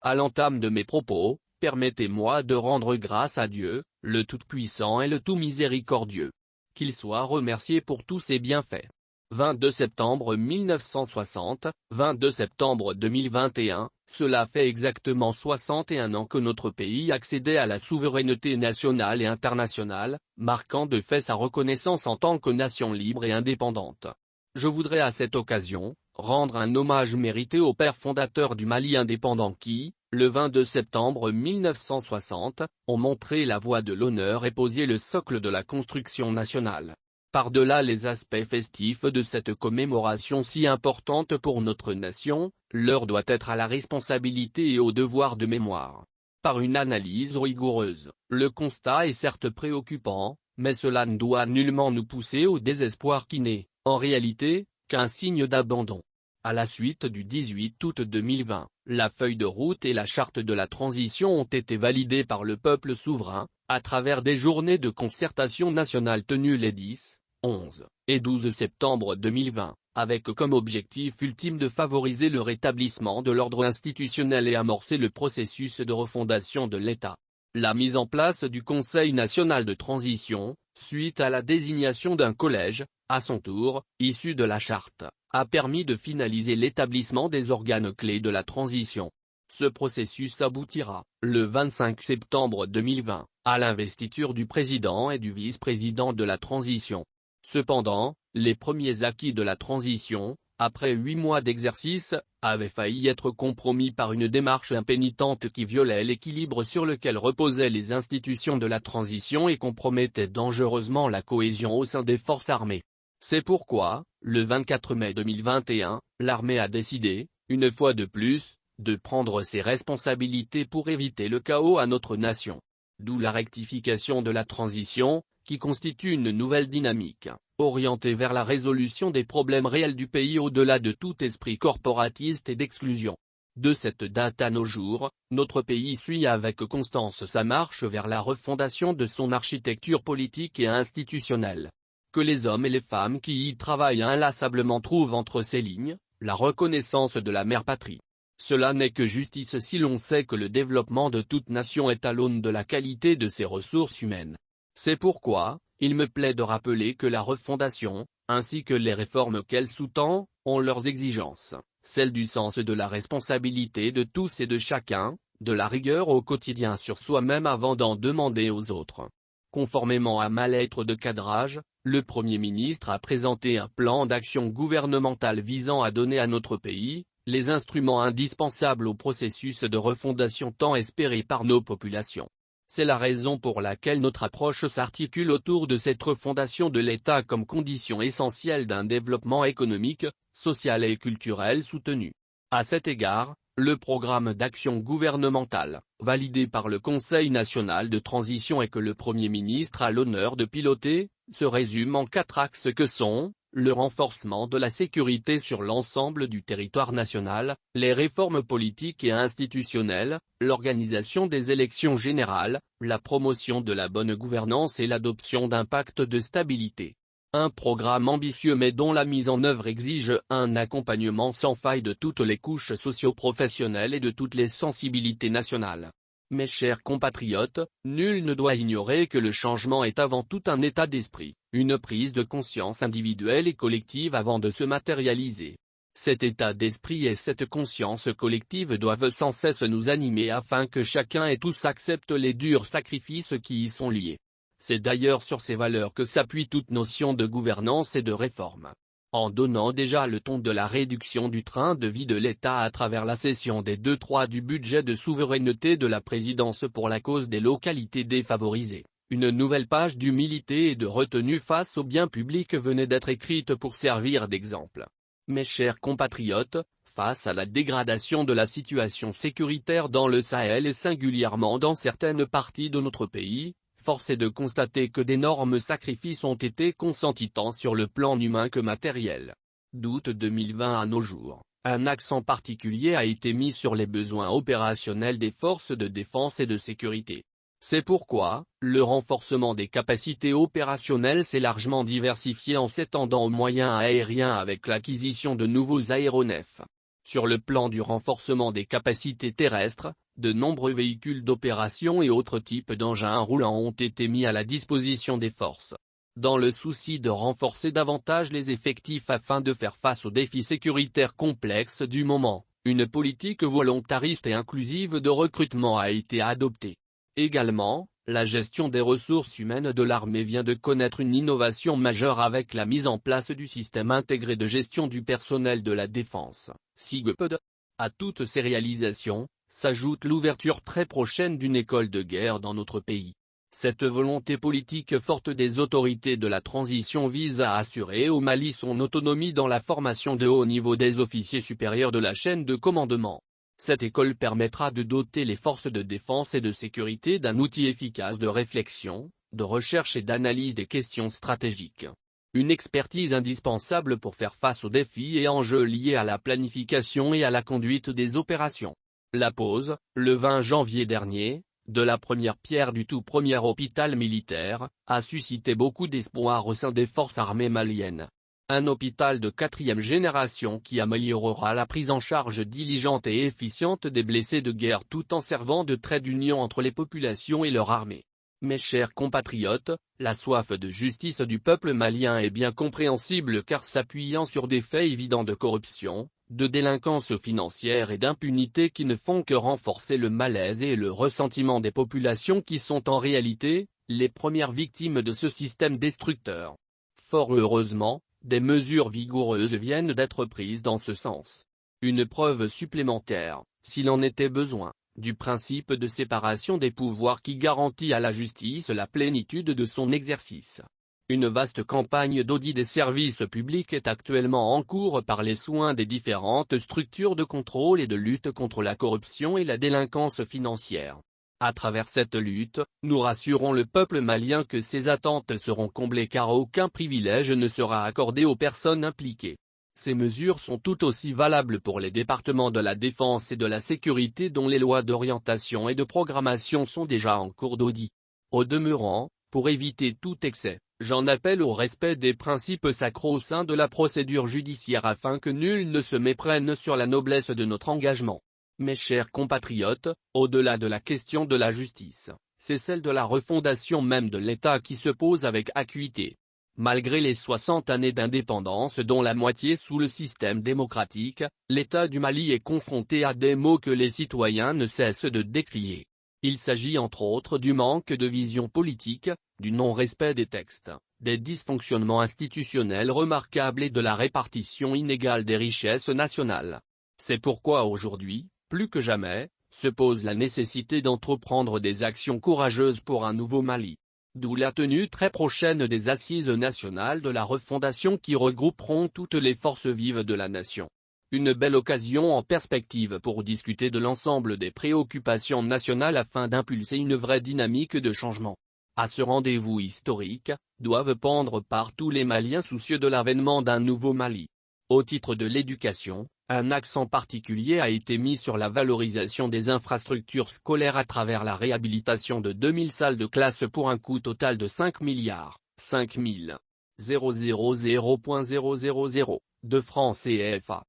À l'entame de mes propos, permettez-moi de rendre grâce à Dieu, le Tout-Puissant et le Tout-Miséricordieux. Qu'il soit remercié pour tous ses bienfaits. 22 septembre 1960, 22 septembre 2021, cela fait exactement 61 ans que notre pays accédait à la souveraineté nationale et internationale, marquant de fait sa reconnaissance en tant que nation libre et indépendante. Je voudrais à cette occasion, rendre un hommage mérité aux pères fondateurs du Mali indépendant qui, le 22 septembre 1960, ont montré la voie de l'honneur et posé le socle de la construction nationale. Par-delà les aspects festifs de cette commémoration si importante pour notre nation, l'heure doit être à la responsabilité et au devoir de mémoire. Par une analyse rigoureuse, le constat est certes préoccupant, mais cela ne doit nullement nous pousser au désespoir qui n'est, en réalité, qu'un signe d'abandon. À la suite du 18 août 2020, la feuille de route et la charte de la transition ont été validées par le peuple souverain, à travers des journées de concertation nationale tenues les 10, 11 et 12 septembre 2020, avec comme objectif ultime de favoriser le rétablissement de l'ordre institutionnel et amorcer le processus de refondation de l'État. La mise en place du Conseil national de transition, suite à la désignation d'un collège, à son tour, issu de la charte, a permis de finaliser l'établissement des organes clés de la transition. Ce processus aboutira, le 25 septembre 2020, à l'investiture du président et du vice-président de la transition. Cependant, les premiers acquis de la transition, après 8 mois d'exercice, avaient failli être compromis par une démarche impénitente qui violait l'équilibre sur lequel reposaient les institutions de la transition et compromettait dangereusement la cohésion au sein des forces armées. C'est pourquoi, le 24 mai 2021, l'armée a décidé, une fois de plus, de prendre ses responsabilités pour éviter le chaos à notre nation. D'où la rectification de la transition, qui constitue une nouvelle dynamique, orientée vers la résolution des problèmes réels du pays au-delà de tout esprit corporatiste et d'exclusion. De cette date à nos jours, notre pays suit avec constance sa marche vers la refondation de son architecture politique et institutionnelle. Que les hommes et les femmes qui y travaillent inlassablement trouvent entre ces lignes, la reconnaissance de la mère patrie. Cela n'est que justice si l'on sait que le développement de toute nation est à l'aune de la qualité de ses ressources humaines. C'est pourquoi, il me plaît de rappeler que la refondation, ainsi que les réformes qu'elle sous-tend, ont leurs exigences, celles du sens de la responsabilité de tous et de chacun, de la rigueur au quotidien sur soi-même avant d'en demander aux autres. Conformément à ma lettre de cadrage, le Premier ministre a présenté un plan d'action gouvernemental visant à donner à notre pays, les instruments indispensables au processus de refondation tant espéré par nos populations. C'est la raison pour laquelle notre approche s'articule autour de cette refondation de l'État comme condition essentielle d'un développement économique, social et culturel soutenu. À cet égard, le programme d'action gouvernementale, validé par le Conseil national de transition et que le Premier ministre a l'honneur de piloter, se résume en 4 axes que sont le renforcement de la sécurité sur l'ensemble du territoire national, les réformes politiques et institutionnelles, l'organisation des élections générales, la promotion de la bonne gouvernance et l'adoption d'un pacte de stabilité. Un programme ambitieux mais dont la mise en œuvre exige un accompagnement sans faille de toutes les couches socio-professionnelles et de toutes les sensibilités nationales. Mes chers compatriotes, nul ne doit ignorer que le changement est avant tout un état d'esprit, une prise de conscience individuelle et collective avant de se matérialiser. Cet état d'esprit et cette conscience collective doivent sans cesse nous animer afin que chacun et tous acceptent les durs sacrifices qui y sont liés. C'est d'ailleurs sur ces valeurs que s'appuie toute notion de gouvernance et de réforme. En donnant déjà le ton de la réduction du train de vie de l'État à travers la cession des 2/3 du budget de souveraineté de la présidence pour la cause des localités défavorisées, une nouvelle page d'humilité et de retenue face au bien public venait d'être écrite pour servir d'exemple. Mes chers compatriotes, face à la dégradation de la situation sécuritaire dans le Sahel et singulièrement dans certaines parties de notre pays, force est de constater que d'énormes sacrifices ont été consentis tant sur le plan humain que matériel. D'août 2020 à nos jours, un accent particulier a été mis sur les besoins opérationnels des forces de défense et de sécurité. C'est pourquoi, le renforcement des capacités opérationnelles s'est largement diversifié en s'étendant aux moyens aériens avec l'acquisition de nouveaux aéronefs. Sur le plan du renforcement des capacités terrestres, de nombreux véhicules d'opération et autres types d'engins roulants ont été mis à la disposition des forces. Dans le souci de renforcer davantage les effectifs afin de faire face aux défis sécuritaires complexes du moment, une politique volontariste et inclusive de recrutement a été adoptée. Également, la gestion des ressources humaines de l'armée vient de connaître une innovation majeure avec la mise en place du système intégré de gestion du personnel de la défense, SIGEPD. À toutes ces réalisations, s'ajoute l'ouverture très prochaine d'une école de guerre dans notre pays. Cette volonté politique forte des autorités de la transition vise à assurer au Mali son autonomie dans la formation de haut niveau des officiers supérieurs de la chaîne de commandement. Cette école permettra de doter les forces de défense et de sécurité d'un outil efficace de réflexion, de recherche et d'analyse des questions stratégiques. Une expertise indispensable pour faire face aux défis et enjeux liés à la planification et à la conduite des opérations. La pose, le 20 janvier dernier, de la première pierre du tout premier hôpital militaire, a suscité beaucoup d'espoir au sein des forces armées maliennes. Un hôpital de 4e génération qui améliorera la prise en charge diligente et efficiente des blessés de guerre tout en servant de trait d'union entre les populations et leur armée. Mes chers compatriotes, la soif de justice du peuple malien est bien compréhensible car s'appuyant sur des faits évidents de corruption, de délinquance financière et d'impunité qui ne font que renforcer le malaise et le ressentiment des populations qui sont en réalité, les premières victimes de ce système destructeur. Fort heureusement, des mesures vigoureuses viennent d'être prises dans ce sens. Une preuve supplémentaire, s'il en était besoin, du principe de séparation des pouvoirs qui garantit à la justice la plénitude de son exercice. Une vaste campagne d'audit des services publics est actuellement en cours par les soins des différentes structures de contrôle et de lutte contre la corruption et la délinquance financière. À travers cette lutte, nous rassurons le peuple malien que ses attentes seront comblées car aucun privilège ne sera accordé aux personnes impliquées. Ces mesures sont tout aussi valables pour les départements de la défense et de la sécurité dont les lois d'orientation et de programmation sont déjà en cours d'audit. Au demeurant, pour éviter tout excès, j'en appelle au respect des principes sacro-saints de la procédure judiciaire afin que nul ne se méprenne sur la noblesse de notre engagement. Mes chers compatriotes, au-delà de la question de la justice, c'est celle de la refondation même de l'État qui se pose avec acuité. Malgré les 60 années d'indépendance dont la moitié sous le système démocratique, l'État du Mali est confronté à des maux que les citoyens ne cessent de décrier. Il s'agit entre autres du manque de vision politique, du non-respect des textes, des dysfonctionnements institutionnels remarquables et de la répartition inégale des richesses nationales. C'est pourquoi aujourd'hui, plus que jamais, se pose la nécessité d'entreprendre des actions courageuses pour un nouveau Mali. D'où la tenue très prochaine des Assises nationales de la refondation qui regrouperont toutes les forces vives de la nation. Une belle occasion en perspective pour discuter de l'ensemble des préoccupations nationales afin d'impulser une vraie dynamique de changement. À ce rendez-vous historique, doivent prendre part tous les Maliens soucieux de l'avènement d'un nouveau Mali. Au titre de l'éducation, un accent particulier a été mis sur la valorisation des infrastructures scolaires à travers la réhabilitation de 2000 salles de classe pour un coût total de 5 milliards, 5 000 000 de francs CFA.